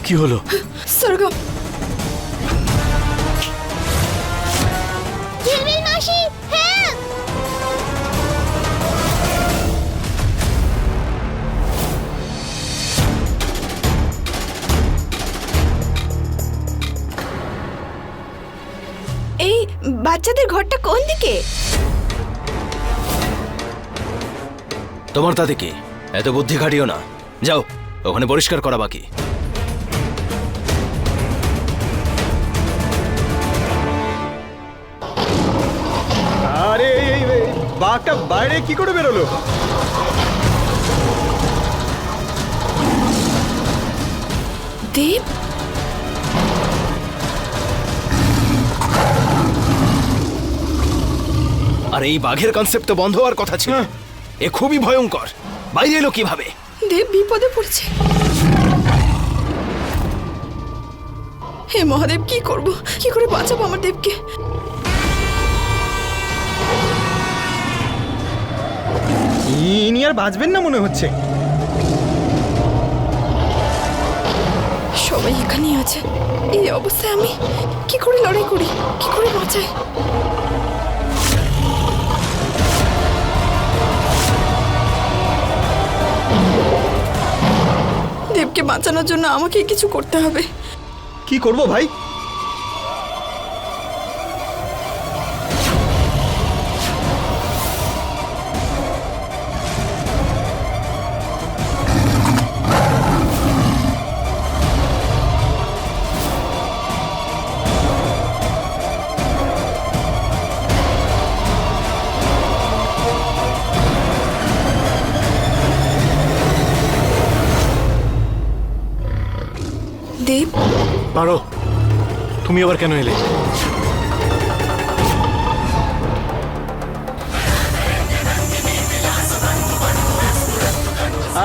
কি হলো? সরগম, ঝিলমিল মাসি, হেল্প! এই বাচ্চাদের ঘরটা কোন দিকে? তোমার তাতে কি? এত বুদ্ধি খাটিও না, যাও ওখানে পরিষ্কার করা বাকি। আরে এই বাঘটা বাইরে কি করে বেরোলো? দেব, আর এই বাঘের কনসেপ্ট তো বন্ধ হওয়ার কথা ছিল। এ খুবই ভয়ঙ্কর। বাইরে এলো কিভাবে? দেব বিপদে পড়ছে। হে মহাদেব, কি করব? কি করে বাঁচাবো আমার দেবকে? ইনি আর বাঁচবেন না মনে হচ্ছে। সবাই এখানেই আছে। এই অবস্থায় আমি কি করে লড়াই করি? কি করে বাঁচাই? দেবকে বাঁচানোর জন্য আমাকে কিছু করতে হবে। কি করব ভাই? দেব, পারো, তুমি আবার কেন এলে?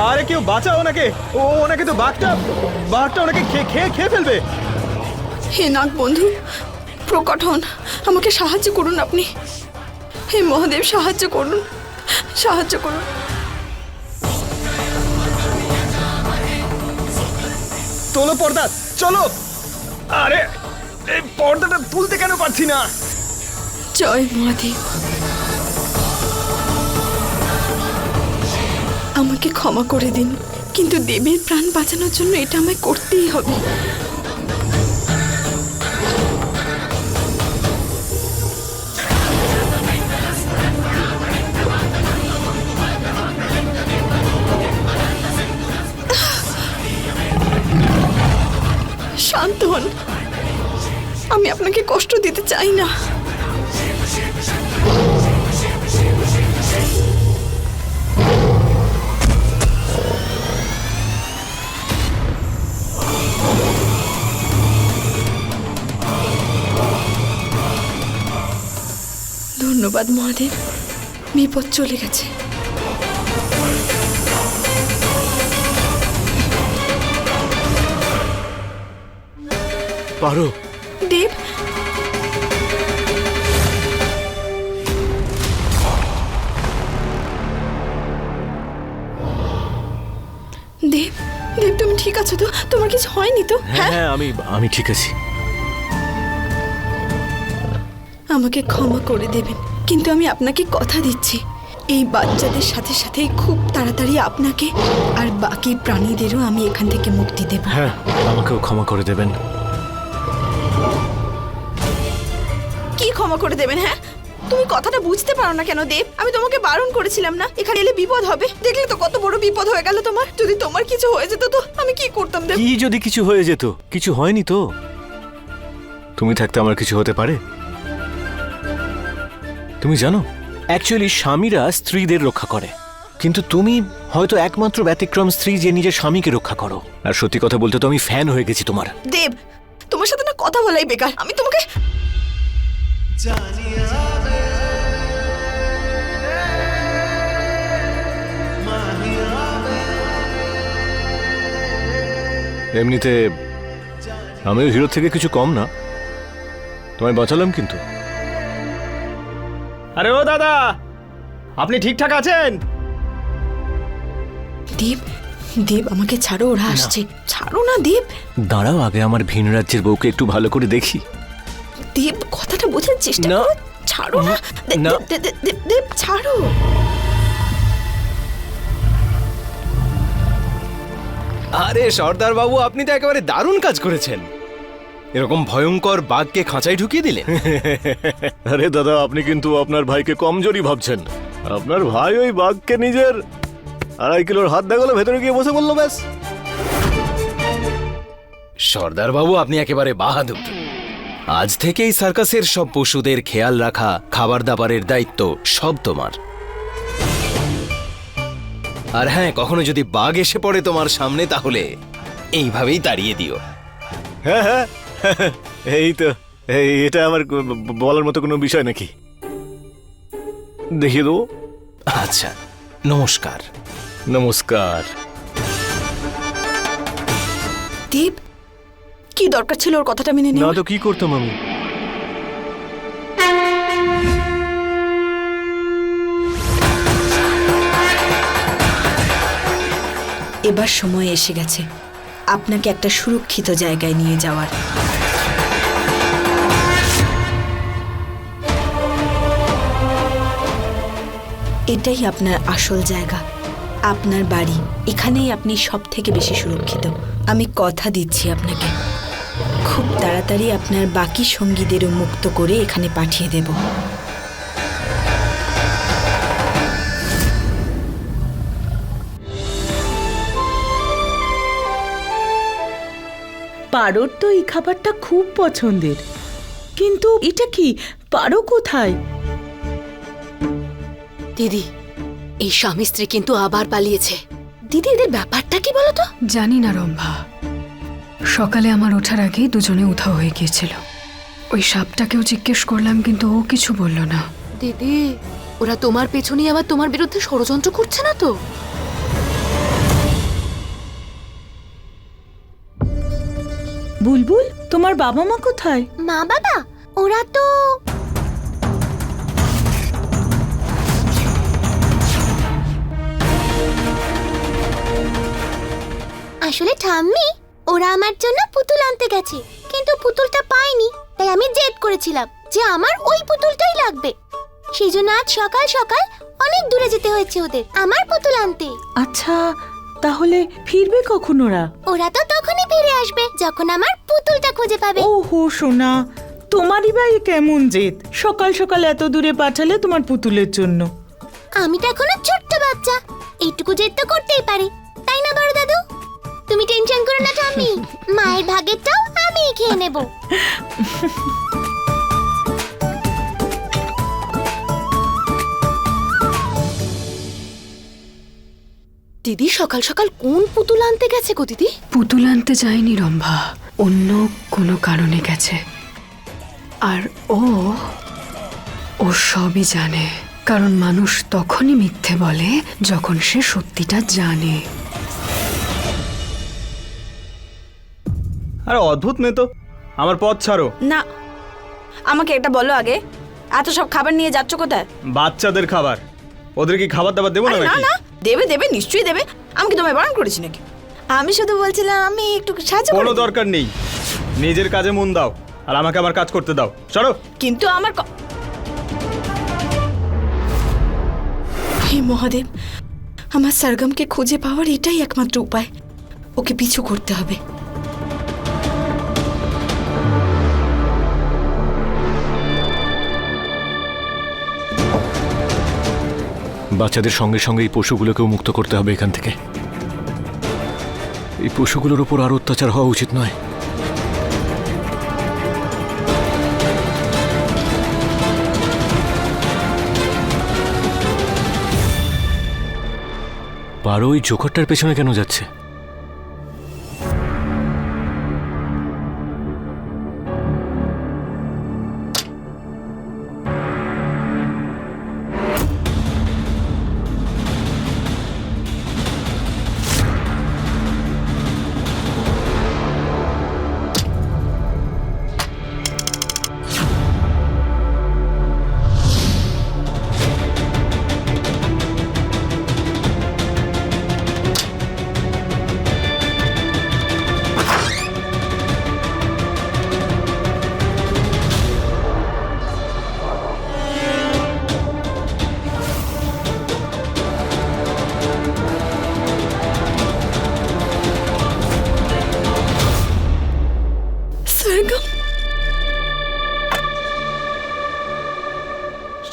আরে কেউ বাঁচাও ওনাকে। ওনাকে তো বাঘটা ওনাকে খেয়ে ফেলবে। হে নাগ বন্ধু প্রকট হন, আমাকে সাহায্য করুন আপনি। হে মহাদেব, সাহায্য করুন, সাহায্য করুন। তোলো পর্দা, চলো। আরে এই পর্দাটা তুলতে কেন পারছি না? জয় মহাদেব। আমাকে ক্ষমা করে দিন, কিন্তু দেবীর প্রাণ বাঁচানোর জন্য এটা আমায় করতেই হবে। শান্ত হন, আমি আপনাকে কষ্ট দিতে চাই না। ধন্যবাদ মহাদেব, বিপদ চলে গেছে। পারো। দেব, দেব, দেব তুমি ঠিক আছো তো? তোমার কিছু হয়নি তো? হ্যাঁ হ্যাঁ, আমি ঠিক আছি। আমাকে ক্ষমা করে দেবেন, কিন্তু আমি আপনাকে কথা দিচ্ছি, এই বাচ্চাদের সাথে সাথে খুব তাড়াতাড়ি আপনাকে আর বাকি প্রাণীদেরও আমি এখান থেকে মুক্তি দেব। হ্যাঁ, আমাকেও ক্ষমা করে দেবেন। কি ক্ষমা করে দেবেন? হ্যাঁ, তুমি কথাটা বুঝতে পারো না কেন দেব? আমি তোমাকে বারণ করেছিলাম না এখানে এলে বিপদ হবে? দেখলে তো কত বড় বিপদ হয়ে গেল তোমার। যদি তোমার কিছু হয়ে যেত তো আমি কি করতাম দেব? কি যদি কিছু হয়ে যেত? কিছু হয়নি তো। তুমি থাকতে আমার কিছু হতে পারে? তুমি জানো, অ্যাকচুয়ালি স্বামীরা স্ত্রীদের রক্ষা করে, কিন্তু তুমি হয়তো একমাত্র ব্যতিক্রম স্ত্রী যে নিজের স্বামীকে রক্ষা করো। আর সত্যি কথা বলতে তো আমি ফ্যান হয়ে গেছি তোমার। দেব, তোমার সাথে না কথা বলাই বেকার। আমি তোমাকে এমনিতে আমিও হিরো থেকে কিছু কম না, তোমায় বাঁচালাম কিন্তু। আরে ও দাদা, আপনি ঠিকঠাক আছেন? দেব, দেব আমাকে ছাড়ো, ওরা আসছে। ছাড়ো না দেব। দাঁড়াও, আগে আমার ভিন রাজ্যের বউকে একটু ভালো করে দেখি। দেব কথাটা বোঝার চেষ্টা না। করো। ছাড়ো না না। দেব ছাড়ো। আরে সর্দার বাবু, আপনি তো একেবারে দারুণ কাজ করেছেন। এরকম ভয়ঙ্কর বাঘকে খাঁচায় ঢুকিয়ে দিলেন। আরে দাদা, আপনি কিন্তু আপনার ভাইকে কমজোরি ভাবছেন। আপনার ভাই ওই বাঘকে নিজের 2.5 কিলোর হাত দেখালো, ভেতরে গিয়ে বসে বললো ব্যাস। সর্দার বাবু, আপনি একেবারে বাহাদুর। আজ থেকেই সার্কাসের সব পশুদের খেয়াল রাখা, খাবার দাবারের দায়িত্ব সব তোমার। আর হ্যাঁ, কখনো যদি বাঘ এসে পড়ে তোমার সামনে, তাহলে এইভাবেই তাড়িয়ে দিও। হ্যাঁ হ্যাঁ, এই তো, এটা আমার বলার মতো কোনো বিষয় নাকি? দেখিয়ে দেবো। আচ্ছা, নমস্কার। নমস্কার। দেব, কি দরকার ছিল ওর কথাটা মেনে না নেওয়ার? তো কি করতাম আমি? এবার সময় এসে গেছে আপনাকে একটা সুরক্ষিত জায়গায় নিয়ে যাওয়ার। এটাই আপনার আসল জায়গা, আপনার বাড়ি। এখানেই আপনি সব থেকে বেশি সুরক্ষিত। আমি কথা দিচ্ছি আপনাকে, খুব তাড়াতাড়ি আপনার বাকি সঙ্গীদেরও মুক্ত করে এখানে পাঠিয়ে দেব। পারোর তো এই খাবারটা খুব পছন্দের, কিন্তু এটা কি, পারো কোথায়? দিদি, এই স্বামী স্ত্রী কিন্তু আবার পালিয়েছে। দিদি, এদের ব্যাপারটা কি বলতো? জানি না রম্ভা, সকালে আমার ওঠার আগেই দুজনে উধাও হয়ে গিয়েছিল। ওই সাপটাকেও জিজ্ঞেস করলাম, কিন্তু ও কিছু বলল না। দিদি, ওরা তোমার পেছনে আবার তোমার বিরুদ্ধে ষড়যন্ত্র করছে না তো? বুলবুল, তোমার বাবা মা কোথায়? মা বাবা ওরা তো আসলে ঠাম্মি, ওরা আমার জন্য পুতুল আনতে গেছে, কিন্তু পুতুলটা পাইনি। তাই আমি জেদ করেছিলাম যে আমার ওই পুতুলটাই লাগবে। সেই জন্য আজ সকাল সকাল অনেক দূরে যেতে হয়েছে ওদের আমার পুতুল আনতে। আচ্ছা, তাহলে ফিরবে কখন ওরা? ওরা তো তখনই ফিরে আসবে যখন আমার পুতুলটা খুঁজে পাবে। ওহো সোনা, তোমারই ভাই কেমন জেদ! সকাল সকাল এত দূরে পাঠালে তোমার পুতুলের জন্য। আমি তো এখনো ছোট্ট বাচ্চা, এইটুকু জেদ তো করতেই পারি, তাই না বড় দাদু? তুমি টেনশন করো না ঠাম্মি, মায়ের ভাগেরটাও আমিই খেয়ে নেব। দিদি সকাল সকাল কোন পুতুল আনতে গেছে গো দিদি? পুতুল আনতে যায়নি রম্ভা, অন্য কোনো কারণে গেছে। আর ও সবই জানে, কারণ মানুষ তখনই মিথ্যে বলে যখন সে সত্যিটা জানে। আরে অদ্ভুত মেয়ে তো, আমার পথ ছাড়ো। না, আমাকে এটা বলো আগে, এত সব খাবার নিয়ে যাচ্ছ কোথায়? বাচ্চাদের খাবার, ওদের কি খাবার দাবার দেবো না আরে না নাকি? না, দেবে দেবে, নিশ্চয়ই দেবে। আমি কি তোমায় বারণ করেছি নাকি? আমি শুধু বলছিলাম আমি একটু সাহায্য কোনো করে। দরকার নেই, নিজের কাজে মন দাও আর আমাকে আমার কাজ করতে দাও। সরো। কিন্তু আমার হে মহাদেব, আমার সরগমকে খুঁজে পাওয়ার এটাই একমাত্র উপায়। ওকে পিছু করতে হবে। বাচ্চাদের সঙ্গে সঙ্গে এই পশুগুলোকেও মুক্ত করতে হবে এখান থেকে। এই পশুগুলোর উপর আর অত্যাচার হওয়া উচিত নয়। পারো ওই জোকারটার পেছনে কেন যাচ্ছে?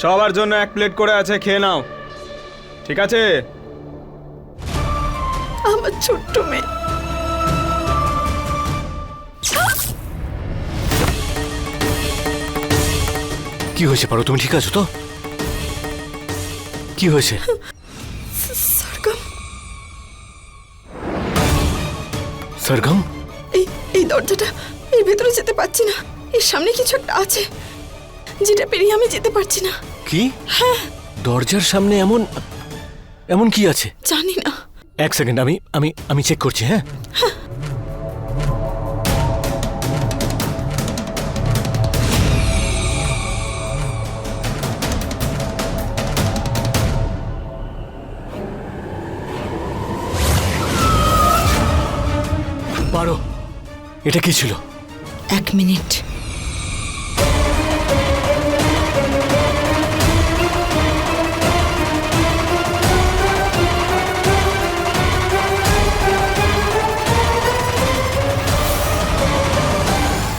সবার জন্য 1 প্লেট করে আছে, খেয়ে নাও, ঠিক আছে? আমার ছোট্ট মেয়ে। কি হয়েছে পারো, তুমি ঠিক আছো তো? কি হয়েছে? সরগম, সরগম, এই দরজাটা, এর ভেতরে যেতে পারছি না। এর সামনে কিছু একটা আছে যেটা পেরিয়ে আমি যেতে পারছি না। কি? দরজার সামনে এমন এমন কি আছে? জানি না। 1 সেকেন্ড, আমি আমি আমি চেক করছি। হ্যাঁ, পারো, এটা কি ছিল? 1 মিনিট।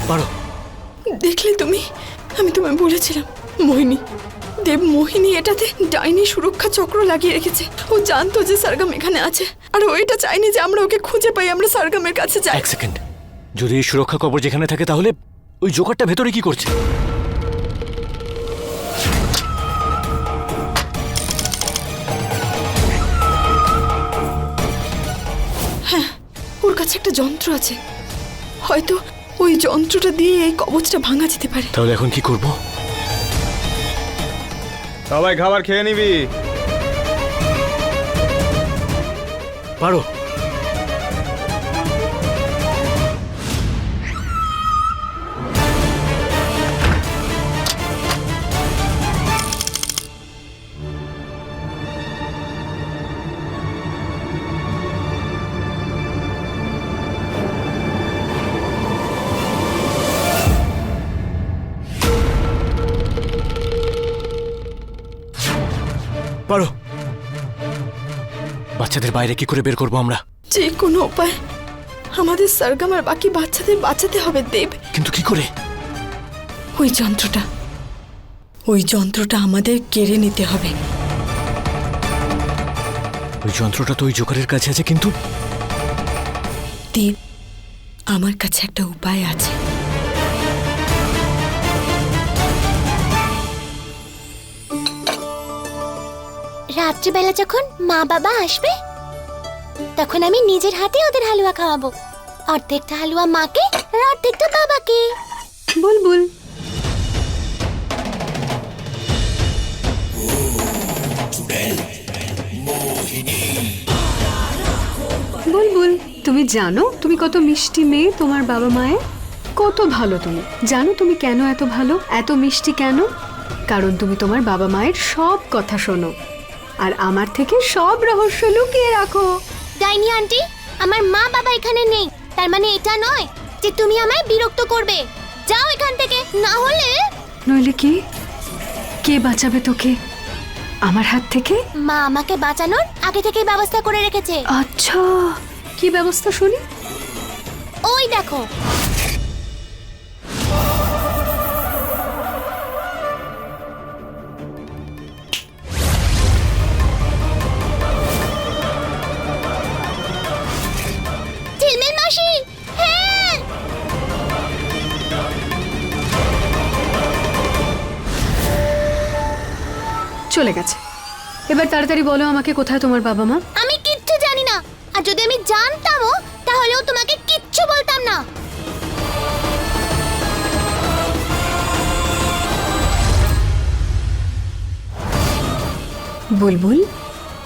পারো, দেখলে তুমি, আমি তোমায় বলেছিলাম মোহিনী, দেব মোহিনী এটাতে ডাইনি সুরক্ষা চক্র লাগিয়ে রেখেছে। ও জানতো যে সরগম এখানে আছে, আর ও এটা চাইনি যে আমরা ওকে খুঁজে পাই, আমরা সরগমের কাছে যাই। 1 সেকেন্ড, যদি এই সুরক্ষা কবর যেখানে থাকে তাহলে ওই জোকারটা ভেতরে কি করছে? ওর কাছে একটা যন্ত্র আছে, হয়তো ওই যন্ত্রটা দিয়ে এই কবচটা ভাঙা যেতে পারে। তাহলে এখন কি করব? সবাই খাবার খেয়ে নিবি। পারো, পারো। বাচ্চাদের বাইরে কি করে বের করবো আমরা? যে কোনো উপায় আমাদের সরগম আর বাকি বাচ্চাদের বাঁচাতে হবে দেব। কিন্তু কি করে? ওই যন্ত্রটা আমাদের কেড়ে নিতে হবে। ওই যন্ত্রটা তো ওই জোকারের কাছে আছে, কিন্তু দেব, আমার কাছে একটা উপায় আছে। রাত্রিবেলা যখন মা বাবা আসবে তখন আমি নিজের হাতে ওদের হালুয়া খাওয়াবো। অর্ধেকটা হালুয়া মাকে আর অর্ধেকটা বাবাকে। বুলবুল, বুলবুল, তুমি জানো তুমি কত মিষ্টি মেয়ে, তোমার বাবা মায়ের কত ভালো। তুমি জানো তুমি কেন এত ভালো, এত মিষ্টি কেন? কারণ তুমি তোমার বাবা মায়ের সব কথা শোনো আর আমার থেকে সব রহস্য লুকিয়ে রাখো। ডাইনি আন্টি, আমার মা বাবা এখানে নেই, তার মানে এটা নয় যে তুমি আমায় বিরক্ত করবে। যাও এখান থেকে, না হলে। নইলে কি? কে বাঁচাবে তোকে আমার হাত থেকে? মা আমাকে বাঁচানোর আগে থেকেই ব্যবস্থা করে রেখেছে। আচ্ছা, কি ব্যবস্থা শুনি? ওই দেখো। ঝিলমিল মাসি, হ্যাঁ। চলে গেছে। এবার তাড়াতাড়ি বলো আমাকে, কোথায় তোমার বাবা মা? আমি কিচ্ছু জানি না, আর যদি আমি জানতামও তাহলেও তোমাকে কিচ্ছু বলতাম না। বুলবুল,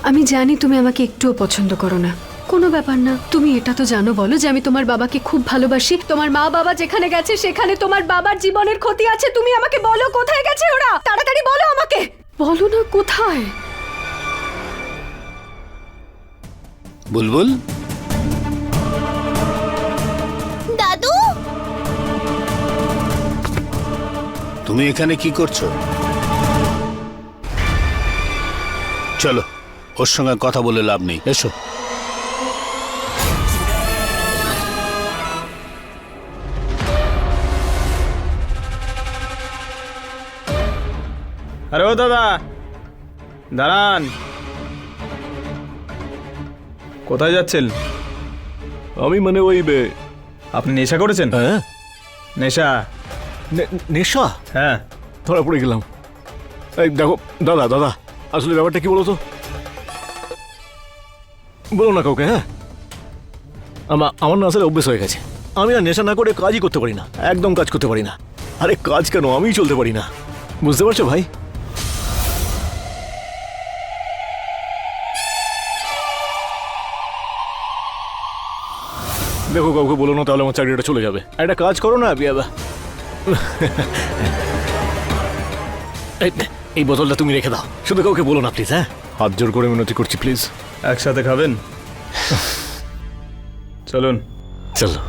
আমি জানি তুমি আমাকে একটুও পছন্দ করো না, কোনো ব্যাপার না। তুমি এটা তো জানো বলো যে আমি তোমার বাবাকে খুব ভালোবাসি। তোমার মা বাবা যেখানে গেছে সেখানে তোমার বাবার জীবনের ক্ষতি আছে। তুমি আমাকে বলো কোথায় গেছে ওরা, তাড়াতাড়ি বলো আমাকে। বলো না কোথায়। বুলবুল, দাদু, তুমি এখানে কি করছো? চলো, ওর সঙ্গে কথা বলে লাভ নেই, এসো। আরে ও দাদা, দাঁড়ান। কোথায় যাচ্ছেন? আমি মানে ওই আপনি নেশা করেছেন? হ্যাঁ নেশা? নেশা? হ্যাঁ। ধরা পড়ে গেলাম। এই দেখো দাদা, দাদা আসলে ব্যাপারটা কি বলো তো? বলো না কাউকে। হ্যাঁ, আমার না আসলে অভ্যেস হয়ে গেছে। আমি আর নেশা না করে কাজই করতে পারি না, একদম কাজ করতে পারি না। আরে কাজ কেন, আমিই চলতে পারি না, বুঝতে পারছো ভাই? দেখো কাউকে বলো না, তাহলে আমার চাকরিটা চলে যাবে। একটা কাজ করো না এই বোতলটা তুমি রেখে দাও, শুধু কাউকে বলো না প্লিজ। হ্যাঁ, হাত জোর করে মিনতি করছি প্লিজ। একসাথে খাবেন? চলুন। চলো।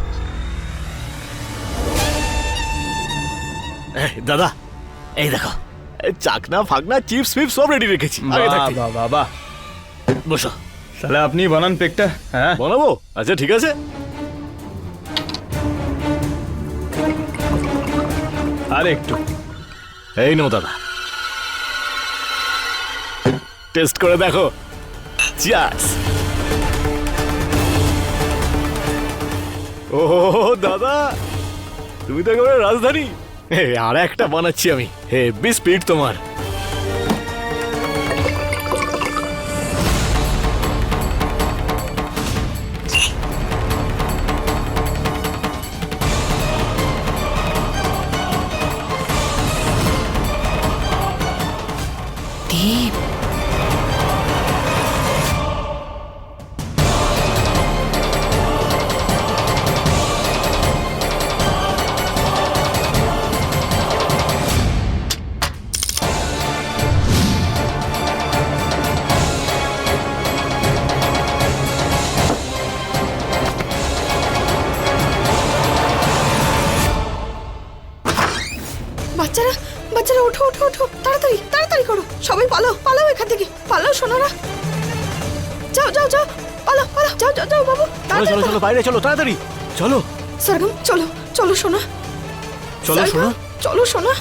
দাদা এই দেখো, চাকনা ফাকনা চিপস ফিপস সব রেডি রেখেছি। বাবা, বসো। তাহলে আপনি বানান পেকটা। হ্যাঁ বানাবো? আচ্ছা ঠিক আছে। আর একটু। এই নাও দাদা, টেস্ট করে দেখো। চিয়ার্স। ও দাদা, তুমি তো একেবারে রাজধানী। আর একটা বানাচ্ছি আমি, হেভি স্পিড তোমার। দেব, বাচ্চারা, বাচ্চারা ওঠো ওঠো ওঠো, তাড়াতাড়ি তাড়াতাড়ি করো, সবাই পালাও পালাও এখান থেকে, পালাও সোনারা। যাও যাও যাও, পালাও পালাও, যাও যাও যাও বাবু, চলো তাড়াতাড়ি চলো চলো, বাইরে চলো তাড়াতাড়ি চলো। সরগম চলো চলো সোনা, চলো সরগম, সোনা। চলো সোনা।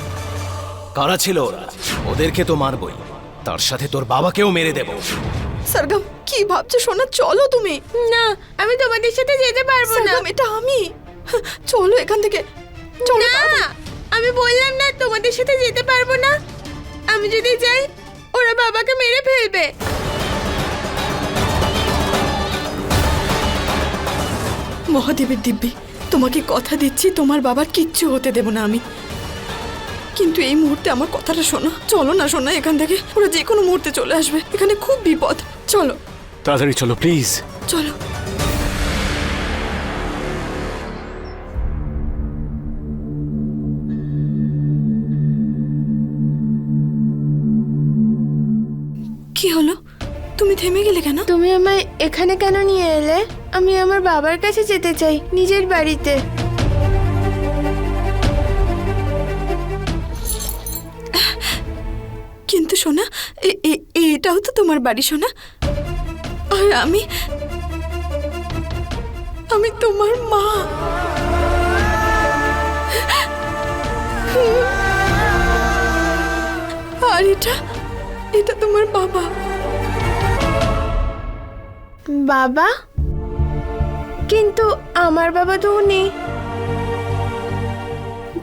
কারা ছিল ওরা? ওদেরকে তো মারবই, তার সাথে তোর বাবাকেও মেরে দেব। সরগম কি ভাবছো সোনা, চলো তুমি। না, আমি তোমাদের সাথে যেতে পারবো না। সরগম এটা আমি, চলো এখান থেকে, চলো না, আমি বললাম না তোমাদের সাথে যেতে পারবো না। আমি যদি যাই ওরা বাবাকে মেরে ফেলবে। মহাদেবের দিব্যি, তোমাকে কথা দিচ্ছি তোমার বাবার কিচ্ছু হতে দেব না আমি। কিন্তু এই মুহূর্তে আমার কথাটা শোনো, চলো না শোনা এখান থেকে, ওরা যে কোনো মুহূর্তে চলে আসবে, এখানে খুব বিপদ। চলো তাড়াতাড়ি চলো প্লিজ। চলো। কি হলো, তুমি থেমে গেলে কেন? তুমি আমায় এখানে কেন নিয়ে এলে? আমি আমার বাবার কাছে যেতে চাই, নিজের বাড়িতে। কিন্তু সোনা, এটাও তো তোমার বাড়ি সোনা, আর আমি তোমার মা। আর এটা তোমার বাবা। বাবা? কিন্তু আমার বাবা তো উনি,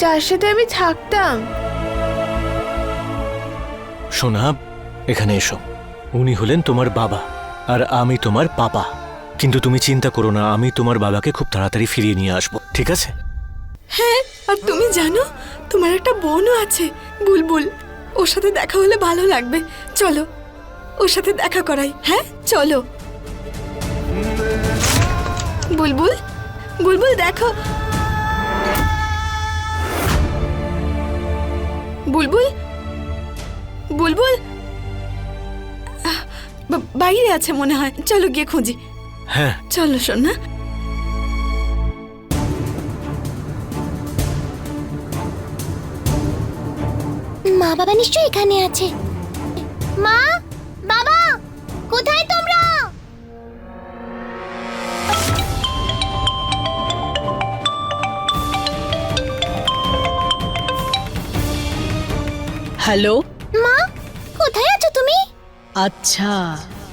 যার সাথে আমি থাকতাম। সোনা এখানে এসো, উনি হলেন তোমার বাবা আর আমি তোমার পাপা। কিন্তু তুমি চিন্তা করো না, আমি তোমার বাবাকে খুব তাড়াতাড়ি ফিরিয়ে নিয়ে আসবো, ঠিক আছে? হ্যাঁ, আর তুমি জানো তোমার একটা বোনও আছে, বুলবুল। ওর সাথে দেখা হলে ভালো লাগবে, চলো ওর সাথে দেখা করাই। হ্যাঁ চলো। বুলবুল, বুলবুল দেখো, বুলবুল, বুলবুল বাইরে আছে মনে হয়, চলো গিয়ে খুঁজি। হ্যাঁ চলো সোনা। মা বাবা নিশ্চয়ই এখানে আছে। মা, বাবা, কোথায় তোমরা? হ্যালো মা, আচ্ছা,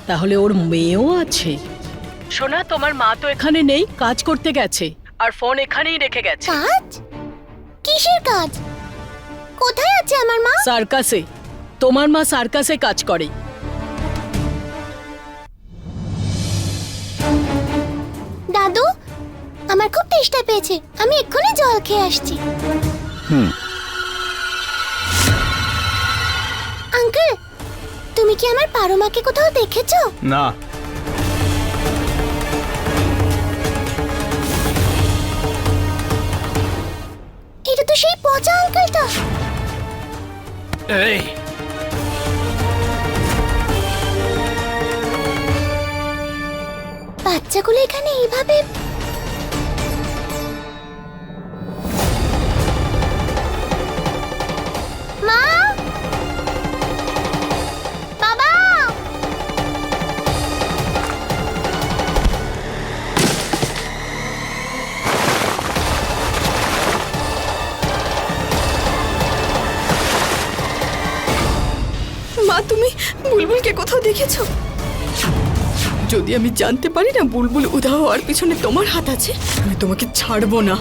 তাহলে ওর মেয়েও আছে। সোনা, তোমার মা তো এখানে নেই, কাজ করতে গেছে, আর ফোন এখানেই রেখে গেছে। কাজ? কিসের কাজ? কোথায় আছে আমার মা? সার্কাসে। তোমার মা সার্কাসে কাজ করে। দাদু, আমার খুব তেষ্টা পেয়েছে, আমি এক্ষুনি জল খেয়ে আসছি। আঙ্কেল, তুমি কি আমার পারোমাকে কোথাও দেখেছো? না। এটা তো সেই পচা আঙ্কেলটা। এই বাচ্চাগুলো এখানে এইভাবে। মা, বাবা, মা, তুমি বুলবুলকে কোথাও দেখেছো? যদি আমি জানতে পারি না বুলবুল উধাও হওয়ার পিছনে তোমার হাত আছে, আমি তোমাকে ছাড়বো না।